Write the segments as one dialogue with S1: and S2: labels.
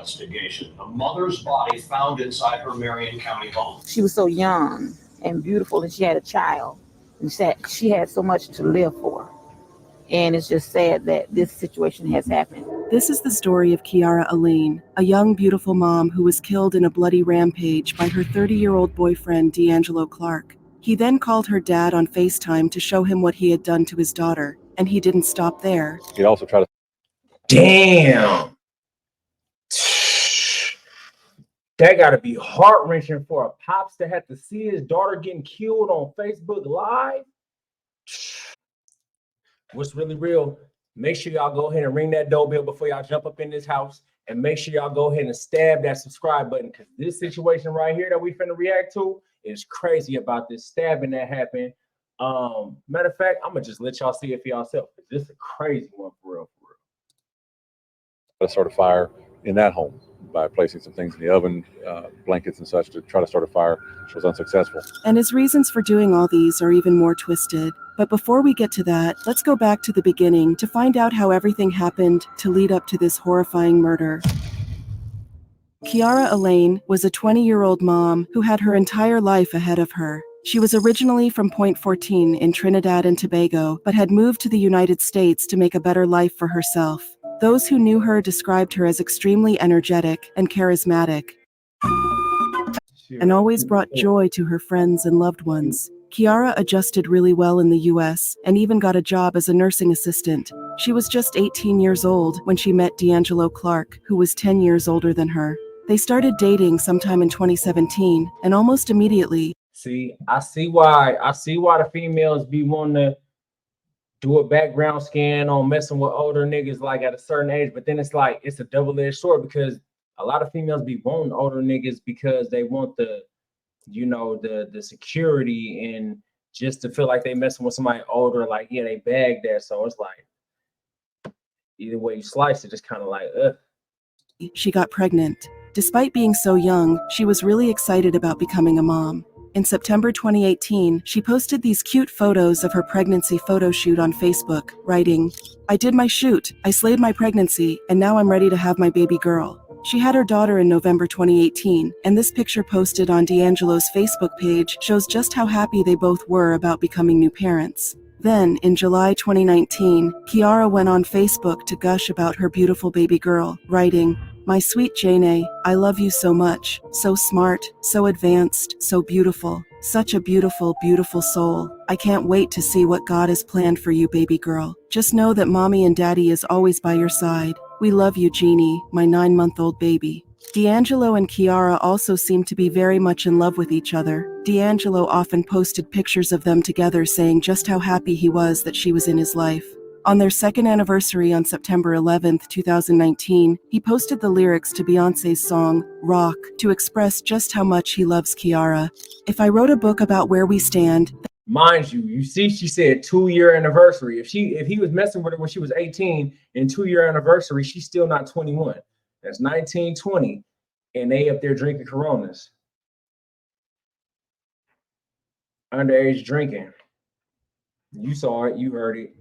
S1: investigation. The mother's body found inside her Marion County home.
S2: She was so young and beautiful, and she had a child, and she had so much to live for. And it's just sad that this situation has happened.
S3: This is the story of Kiara Elaine, a young, beautiful mom who was killed in a bloody rampage by her 30-year-old boyfriend, D'Angelo Clark. He then called her dad on Facetime to show him what he had done to his daughter, and he didn't stop there.
S4: He'd also try to...
S5: Damn! That gotta be heart-wrenching for a pops to have to see his daughter getting killed on Facebook Live. What's really real? Make sure y'all go ahead and ring that doorbell before y'all jump up in this house, and make sure y'all go ahead and stab that subscribe button, because this situation right here that we finna react to is crazy about this stabbing that happened. Matter of fact, I'm gonna just let y'all see it for yourself. This is a crazy one for real.
S4: To start a fire in that home by placing some things in the oven, blankets and such, to try to start a fire, which was unsuccessful.
S3: And his reasons for doing all these are even more twisted. But before we get to that, let's go back to the beginning to find out how everything happened to lead up to this horrifying murder. Kiara Elaine was a 20-year-old mom who had her entire life ahead of her. She was originally from Point 14 in Trinidad and Tobago, but had moved to the United States to make a better life for herself. Those who knew her described her as extremely energetic and charismatic, and always brought joy to her friends and loved ones. Kiara adjusted really well in the US and even got a job as a nursing assistant. She was just 18 years old when she met D'Angelo Clark, who was 10 years older than her. They started dating sometime in 2017, and almost immediately...
S5: I see why the females be wanting to do a background scan on messing with older niggas like at a certain age, but then it's like it's a double-edged sword, because a lot of females be wanting older niggas because they want the, you know, the security and just to feel like they messing with somebody older, like, yeah, they bagged that. So it's like either way you slice it, it's kind of like
S3: she got pregnant. Despite being so young, she was really excited about becoming a mom. In September 2018, she posted these cute photos of her pregnancy photo shoot on Facebook, writing, "I did my shoot, I slayed my pregnancy, and now I'm ready to have my baby girl." She had her daughter in November 2018, and this picture posted on D'Angelo's Facebook page shows just how happy they both were about becoming new parents. Then, in July 2019, Kiara went on Facebook to gush about her beautiful baby girl, writing, "My sweet Jane, I love you so much. So smart, so advanced, so beautiful. Such a beautiful, beautiful soul. I can't wait to see what God has planned for you, baby girl. Just know that mommy and daddy is always by your side. We love you, Jeannie, my 9-month-old baby." D'Angelo and Kiara also seemed to be very much in love with each other. D'Angelo often posted pictures of them together, saying just how happy he was that she was in his life. On their second anniversary on September 11th, 2019, he posted the lyrics to Beyoncé's song, Rock, to express just how much he loves Kiara. "If I wrote a book about where we stand..."
S5: Mind you, you see, she said 2-year anniversary. If he was messing with her when she was 18 and 2-year anniversary, she's still not 21. That's 19, 20, and they up there drinking Coronas. Underage drinking. You saw it, you heard it.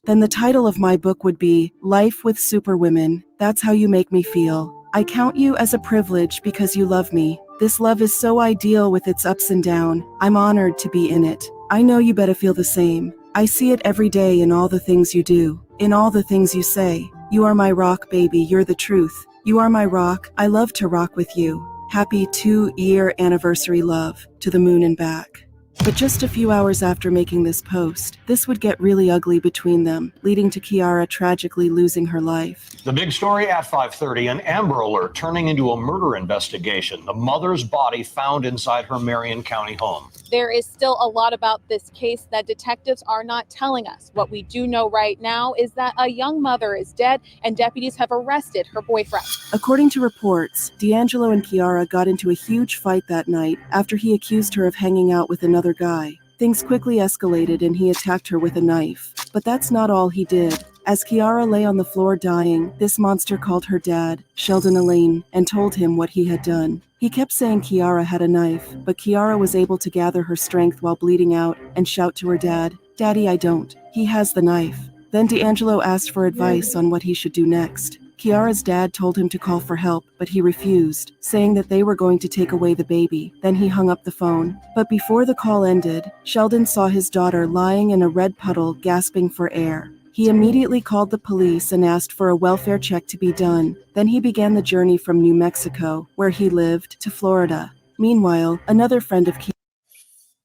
S3: Then the title of my book would be Life with Superwomen. That's how you make me feel. I count you as a privilege because you love me. This love is so ideal with its ups and downs. I'm honored to be in it. I know you better feel the same. I see it every day in all the things you do, in all the things you say. You are my rock, baby. You're the truth. You are my rock. I love to rock with you. Happy 2-year anniversary, love, to the moon and back. But just a few hours after making this post, this would get really ugly between them, leading to Kiara tragically losing her life.
S1: The big story at 5:30, an Amber Alert turning into a murder investigation. The mother's body found inside her Marion County home.
S6: There is still a lot about this case that detectives are not telling us. What we do know right now is that a young mother is dead and deputies have arrested her boyfriend.
S3: According to reports, D'Angelo and Kiara got into a huge fight that night after he accused her of hanging out with another guy. Things quickly escalated and he attacked her with a knife. But that's not all he did. As Kiara lay on the floor dying, this monster called her dad, Sheldon Elaine, and told him what he had done. He kept saying Kiara had a knife, but Kiara was able to gather her strength while bleeding out and shout to her dad, "Daddy, I don't. He has the knife." Then D'Angelo asked for advice on what he should do next. Kiara's dad told him to call for help, but he refused, saying that they were going to take away the baby. Then he hung up the phone. But before the call ended, Sheldon saw his daughter lying in a red puddle, gasping for air. He immediately called the police and asked for a welfare check to be done. Then he began the journey from New Mexico, where he lived, to Florida. Meanwhile, another friend of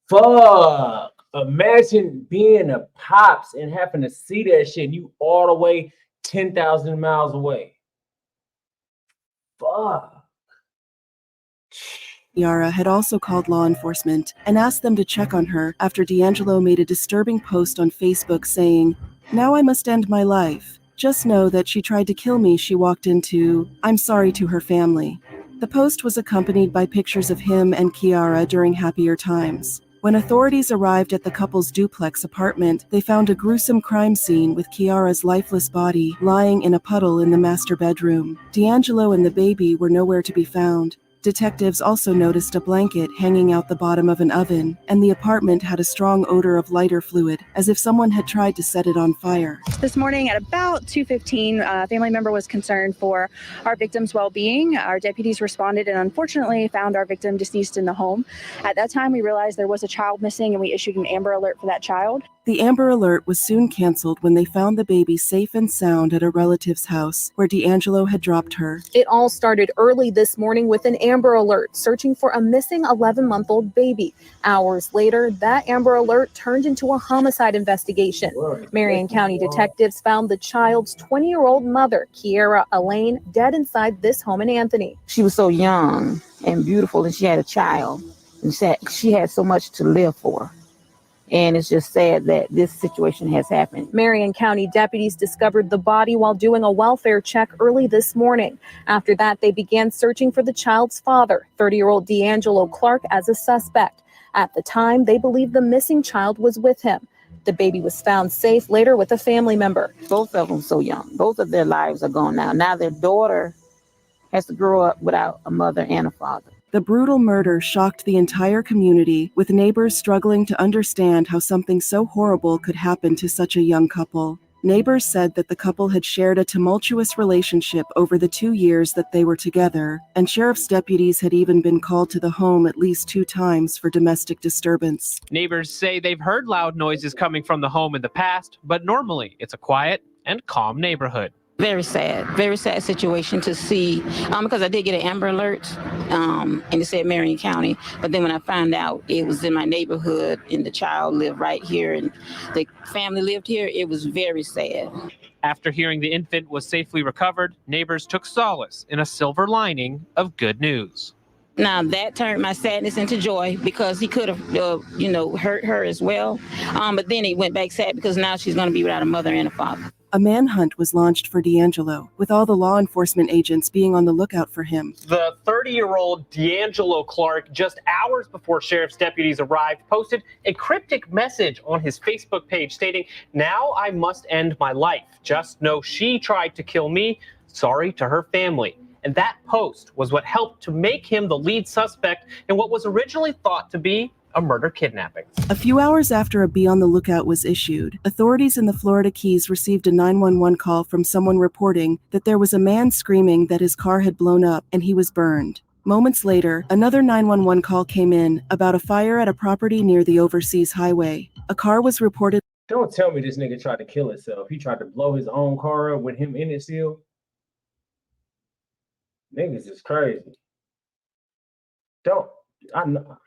S5: Fuck. Imagine being a pops and having to see that shit and you all the way 10,000 miles away. Fuck.
S3: Kiara had also called law enforcement and asked them to check on her after D'Angelo made a disturbing post on Facebook saying, "Now I must end my life. Just know that she tried to kill me. She walked into, I'm sorry to her family." The post was accompanied by pictures of him and Kiara during happier times. When authorities arrived at the couple's duplex apartment, they found a gruesome crime scene with Kiara's lifeless body lying in a puddle in the master bedroom. D'Angelo and the baby were nowhere to be found. Detectives also noticed a blanket hanging out the bottom of an oven, and the apartment had a strong odor of lighter fluid, as if someone had tried to set it on fire.
S7: This morning at about 2:15, a family member was concerned for our victim's well-being. Our deputies responded and unfortunately found our victim deceased in the home. At that time, we realized there was a child missing and we issued an Amber Alert for that child.
S3: The Amber Alert was soon canceled when they found the baby safe and sound at a relative's house, where D'Angelo had dropped her.
S6: It all started early this morning with an Amber Alert searching for a missing 11-month-old baby. Hours later, that Amber Alert turned into a homicide investigation. Marion County detectives found the child's 20-year-old mother, Kiara Elaine, dead inside this home in Anthony.
S2: She was so young and beautiful, and she had a child, and she had so much to live for. And it's just sad that this situation has happened.
S6: Marion County deputies discovered the body while doing a welfare check early this morning. After that, they began searching for the child's father, 30-year-old D'Angelo Clark, as a suspect. At the time, they believed the missing child was with him. The baby was found safe later with a family member.
S2: Both of them so young. Both of their lives are gone now. Now their daughter has to grow up without a mother and a father.
S3: The brutal murder shocked the entire community, with neighbors struggling to understand how something so horrible could happen to such a young couple. Neighbors said that the couple had shared a tumultuous relationship over the 2 years that they were together, and sheriff's deputies had even been called to the home at least 2 times for domestic disturbance.
S8: Neighbors say they've heard loud noises coming from the home in the past, but normally it's a quiet and calm neighborhood.
S2: Very sad situation to see, because I did get an Amber Alert, and it said Marion County, but then when I found out it was in my neighborhood and the child lived right here and the family lived here, it was very sad.
S8: After hearing the infant was safely recovered, neighbors took solace in a silver lining of good news.
S2: Now that turned my sadness into joy, because he could have, hurt her as well, but then it went back sad because now she's going to be without a mother and a father.
S3: A manhunt was launched for D'Angelo, with all the law enforcement agents being on the lookout for him.
S8: The 30-year-old D'Angelo Clark, just hours before sheriff's deputies arrived, posted a cryptic message on his Facebook page stating, "Now I must end my life. Just know she tried to kill me. Sorry to her family." And that post was what helped to make him the lead suspect in what was originally thought to be a murder kidnapping.
S3: A few hours after a be on the lookout was issued, authorities in the Florida Keys received a 911 call from someone reporting that there was a man screaming that his car had blown up and he was burned. Moments later, another 911 call came in about a fire at a property near the Overseas Highway. A car was reported.
S5: Don't tell me this nigga tried to kill himself. He tried to blow his own car up with him in it still. Niggas is crazy. I know.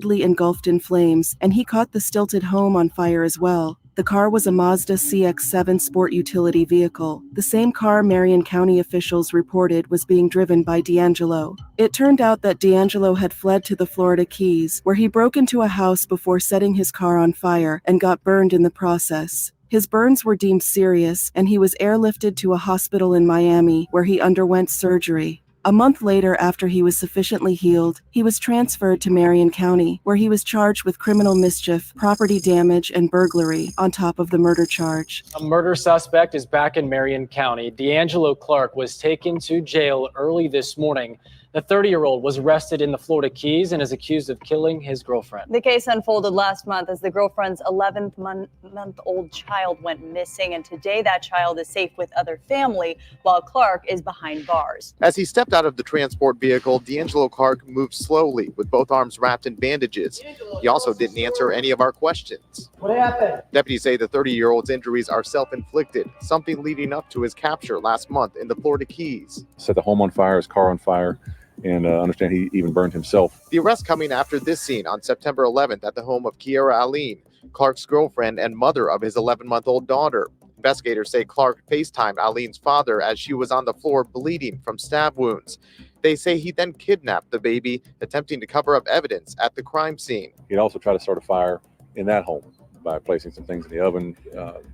S3: Engulfed in flames, and he caught the stilted home on fire as well. The car was a Mazda CX-7 sport utility vehicle, the same car Marion County officials reported was being driven by D'Angelo. It turned out that D'Angelo had fled to the Florida Keys, where he broke into a house before setting his car on fire and got burned in the process. His burns were deemed serious, and he was airlifted to a hospital in Miami, where he underwent surgery. A month later, after he was sufficiently healed, he was transferred to Marion County, where he was charged with criminal mischief, property damage, and burglary, on top of the murder charge.
S9: A murder suspect is back in Marion County. D'Angelo Clark was taken to jail early this morning. The 30-year-old was arrested in the Florida Keys and is accused of killing his girlfriend.
S10: The case unfolded last month as the girlfriend's 11-month-old child went missing, and today that child is safe with other family while Clark is behind bars.
S11: As he stepped out of the transport vehicle, D'Angelo Clark moved slowly with both arms wrapped in bandages. He also didn't answer any of our questions.
S5: What happened?
S11: Deputies say the 30-year-old's injuries are self-inflicted, something leading up to his capture last month in the Florida Keys.
S4: Set the home on fire, his car on fire, and understand he even burned himself.
S11: The arrest coming after this scene on September 11th at the home of Kiara Aline, Clark's girlfriend and mother of his 11-month-old daughter. Investigators say Clark FaceTimed Aline's father as she was on the floor bleeding from stab wounds. They say he then kidnapped the baby, attempting to cover up evidence at the crime scene.
S4: He'd also try to start a fire in that home by placing some things in the oven,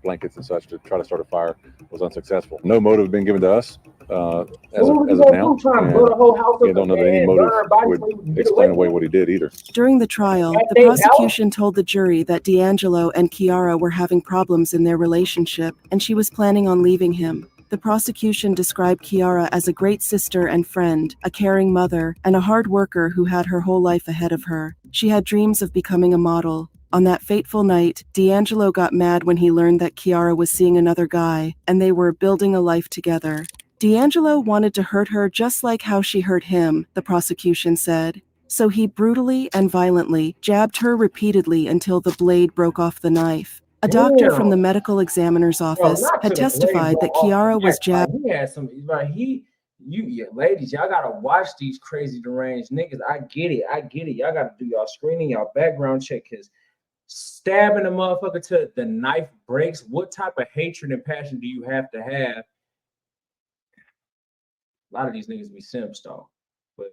S4: blankets and such, to try to start a fire. Was unsuccessful. No motive has been given to us as of now. And don't know that any motive would explain away what he did either.
S3: During the trial, the prosecution told the jury that D'Angelo and Kiara were having problems in their relationship, and she was planning on leaving him. The prosecution described Kiara as a great sister and friend, a caring mother, and a hard worker who had her whole life ahead of her. She had dreams of becoming a model. On that fateful night, D'Angelo got mad when he learned that Kiara was seeing another guy, and they were building a life together. D'Angelo wanted to hurt her just like how she hurt him, the prosecution said. So he brutally and violently jabbed her repeatedly until the blade broke off the knife. A doctor from the medical examiner's office had testified that Kiara was jabbed.
S5: He had some, ladies, y'all gotta watch these crazy deranged niggas. I get it. Y'all gotta do y'all screening, y'all background check, because stabbing a motherfucker till the knife breaks, what type of hatred and passion do you have to have? A lot of these niggas be simps, though. But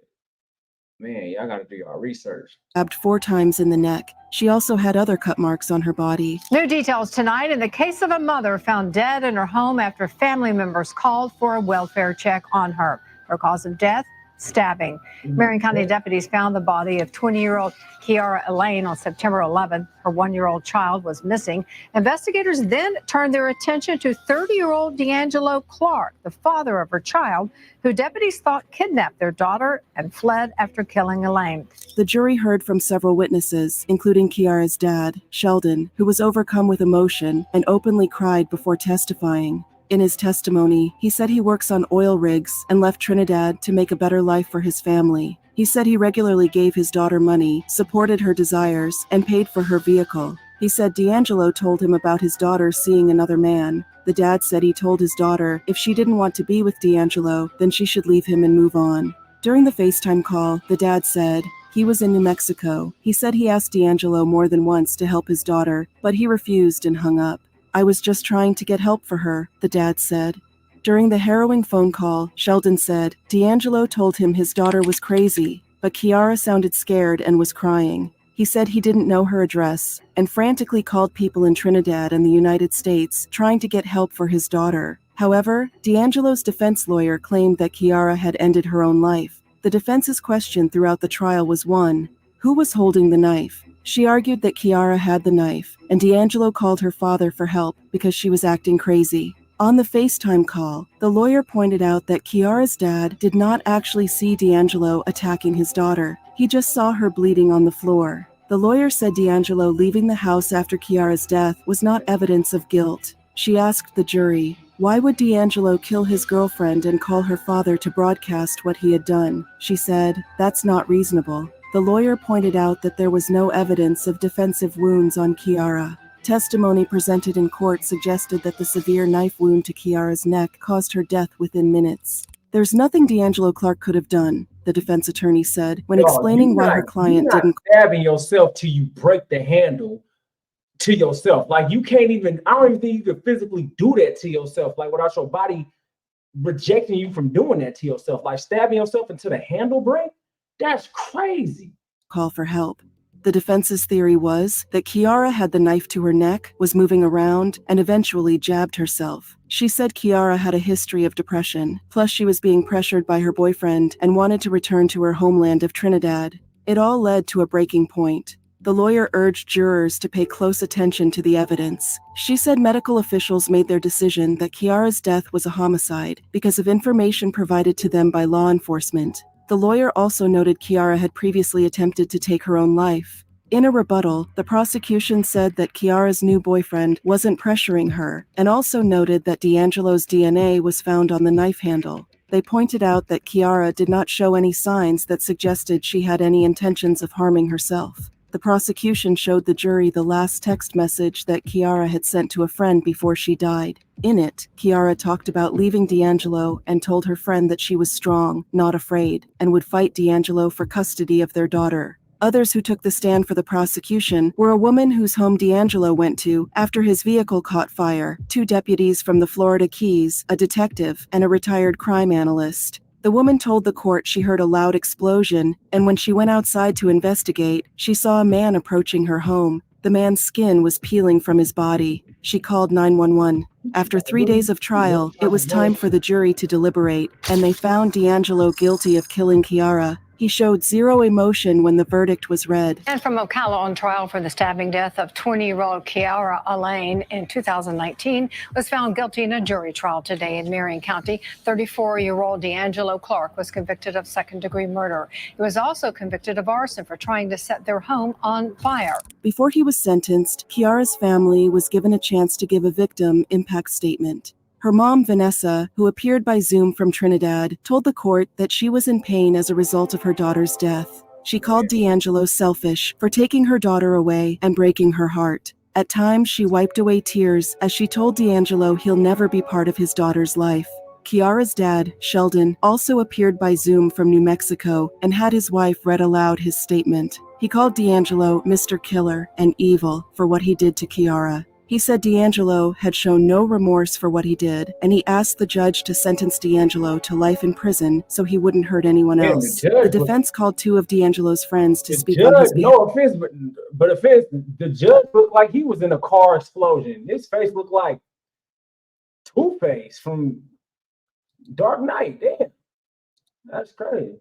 S5: man, y'all gotta do y'all research.
S3: Stabbed 4 times in the neck. She also had other cut marks on her body.
S12: New details tonight in the case of a mother found dead in her home after family members called for a welfare check on her. Her cause of death, stabbing. Marion County deputies found the body of 20-year-old Kiara Elaine on September 11th. Her 1-year-old child was missing. Investigators then turned their attention to 30-year-old D'Angelo Clark, the father of her child, who deputies thought kidnapped their daughter and fled after killing Elaine.
S3: The jury heard from several witnesses, including Kiara's dad, Sheldon, who was overcome with emotion and openly cried before testifying. In his testimony, he said he works on oil rigs and left Trinidad to make a better life for his family. He said he regularly gave his daughter money, supported her desires, and paid for her vehicle. He said D'Angelo told him about his daughter seeing another man. The dad said he told his daughter if she didn't want to be with D'Angelo, then she should leave him and move on. During the FaceTime call, the dad said he was in New Mexico. He said he asked D'Angelo more than once to help his daughter, but he refused and hung up. I was just trying to get help for her, the dad said. During the harrowing phone call, Sheldon said D'Angelo told him his daughter was crazy, but Kiara sounded scared and was crying. He said he didn't know her address and frantically called people in Trinidad and the United States trying to get help for his daughter. However, D'Angelo's defense lawyer claimed that Kiara had ended her own life. The defense's question throughout the trial was one, who was holding the knife? She argued that Kiara had the knife, and D'Angelo called her father for help because she was acting crazy. On the FaceTime call, the lawyer pointed out that Kiara's dad did not actually see D'Angelo attacking his daughter. He just saw her bleeding on the floor. The lawyer said D'Angelo leaving the house after Kiara's death was not evidence of guilt. She asked the jury, why would D'Angelo kill his girlfriend and call her father to broadcast what he had done? She said, that's not reasonable. The lawyer pointed out that there was no evidence of defensive wounds on Kiara. Testimony presented in court suggested that the severe knife wound to Kiara's neck caused her death within minutes. There's nothing D'Angelo Clark could have done, the defense attorney said, when explaining why her client didn't.
S5: Stabbing yourself till you break the handle to yourself. Like, you can't even, I don't even think you could physically do that to yourself, like without your body rejecting you from doing that to yourself. Like stabbing yourself until the handle break. That's crazy.
S3: Call for help. The defense's theory was that Kiara had the knife to her neck, was moving around, and eventually jabbed herself. She said Kiara had a history of depression, plus she was being pressured by her boyfriend and wanted to return to her homeland of Trinidad. It all led to a breaking point. The lawyer urged jurors to pay close attention to the evidence. She said medical officials made their decision that Kiara's death was a homicide because of information provided to them by law enforcement. The lawyer also noted Kiara had previously attempted to take her own life. In a rebuttal, the prosecution said that Kiara's new boyfriend wasn't pressuring her, and also noted that D'Angelo's DNA was found on the knife handle. They pointed out that Kiara did not show any signs that suggested she had any intentions of harming herself. The prosecution showed the jury the last text message that Kiara had sent to a friend before she died. In it, Kiara talked about leaving D'Angelo and told her friend that she was strong, not afraid, and would fight D'Angelo for custody of their daughter. Others who took the stand for the prosecution were a woman whose home D'Angelo went to after his vehicle caught fire, 2 deputies from the Florida Keys, a detective, and a retired crime analyst. The woman told the court she heard a loud explosion, and when she went outside to investigate, she saw a man approaching her home. The man's skin was peeling from his body. She called 911. After 3 days of trial, it was time for the jury to deliberate, and they found D'Angelo guilty of killing Kiara. He showed zero emotion when the verdict was read.
S12: And from Ocala, on trial for the stabbing death of 20-year-old Kiara Alain in 2019, was found guilty in a jury trial today in Marion County. 34-year-old D'Angelo Clark was convicted of second-degree murder. He was also convicted of arson for trying to set their home on fire.
S3: Before he was sentenced, Kiara's family was given a chance to give a victim impact statement. Her mom, Vanessa, who appeared by Zoom from Trinidad, told the court that she was in pain as a result of her daughter's death. She called D'Angelo selfish for taking her daughter away and breaking her heart. At times, she wiped away tears as she told D'Angelo he'll never be part of his daughter's life. Kiara's dad, Sheldon, also appeared by Zoom from New Mexico and had his wife read aloud his statement. He called D'Angelo Mr. Killer and evil for what he did to Kiara. He said D'Angelo had shown no remorse for what he did, and he asked the judge to sentence D'Angelo to life in prison so he wouldn't hurt anyone else. The defense called 2 of D'Angelo's friends to speak on his behalf.
S5: No offense, but offense, the judge looked like he was in a car explosion. His face looked like Two-Face from Dark Knight. Damn, that's crazy.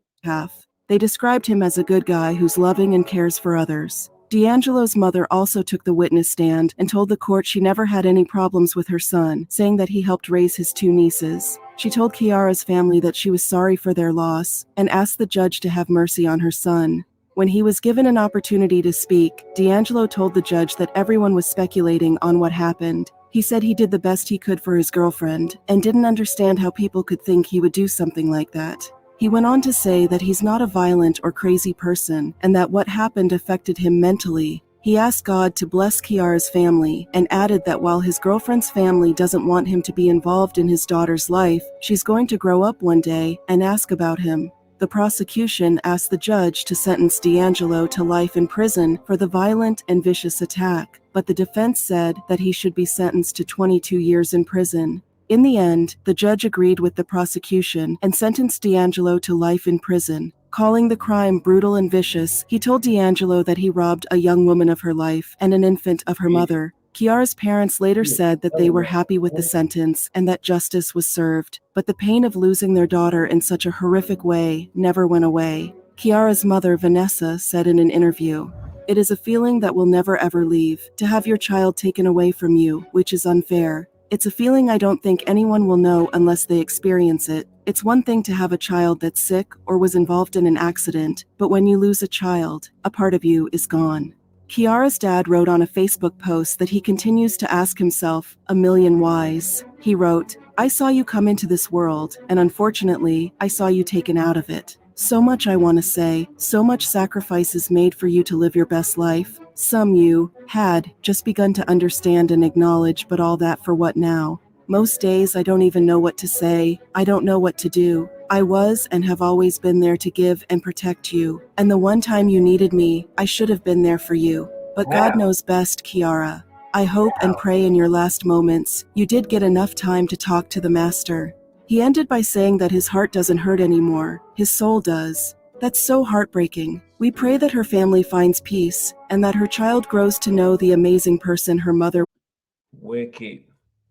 S3: They described him as a good guy who's loving and cares for others. D'Angelo's mother also took the witness stand and told the court she never had any problems with her son, saying that he helped raise his 2 nieces. She told Kiara's family that she was sorry for their loss and asked the judge to have mercy on her son. When he was given an opportunity to speak, D'Angelo told the judge that everyone was speculating on what happened. He said he did the best he could for his girlfriend and didn't understand how people could think he would do something like that. He went on to say that he's not a violent or crazy person and that what happened affected him mentally. He asked God to bless Kiara's family and added that while his girlfriend's family doesn't want him to be involved in his daughter's life, she's going to grow up one day and ask about him. The prosecution asked the judge to sentence D'Angelo to life in prison for the violent and vicious attack, but the defense said that he should be sentenced to 22 years in prison. In the end, the judge agreed with the prosecution and sentenced D'Angelo to life in prison. Calling the crime brutal and vicious, he told D'Angelo that he robbed a young woman of her life and an infant of her mother. Kiara's parents later said that they were happy with the sentence and that justice was served, but the pain of losing their daughter in such a horrific way never went away. Kiara's mother, Vanessa, said in an interview, "It is a feeling that will never ever leave, to have your child taken away from you, which is unfair. It's a feeling I don't think anyone will know unless they experience it. It's one thing to have a child that's sick or was involved in an accident, but when you lose a child, a part of you is gone." Kiara's dad wrote on a Facebook post that he continues to ask himself a million whys. He wrote, "I saw you come into this world, and unfortunately, I saw you taken out of it. So much I want to say, so much sacrifices made for you to live your best life. Some you had just begun to understand and acknowledge, but all that for what now? Most days I don't even know what to say. I don't know what to do. I was and have always been there to give and protect you. And the one time you needed me, I should have been there for you. But God knows best, Kiara. I hope and pray in your last moments, you did get enough time to talk to the Master." He ended by saying that his heart doesn't hurt anymore, his soul does. That's so heartbreaking. We pray that her family finds peace and that her child grows to know the amazing person her mother.
S5: Wicked.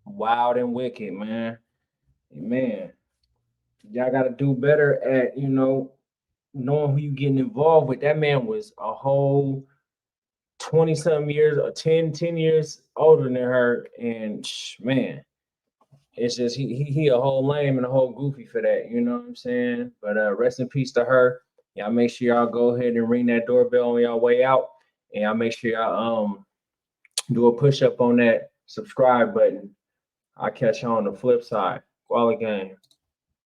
S5: Wild and wicked, man. Man, y'all got to do better at, knowing who you getting involved with. That man was a whole 20-something years or 10 years older than her. And man, it's just he a whole lame and a whole goofy for that, you know what I'm saying? But rest in peace to her. Y'all make sure y'all go ahead and ring that doorbell on y'all way out, and y'all make sure y'all do a push up on that subscribe button. I'll catch you on the flip side. Gwalla gang.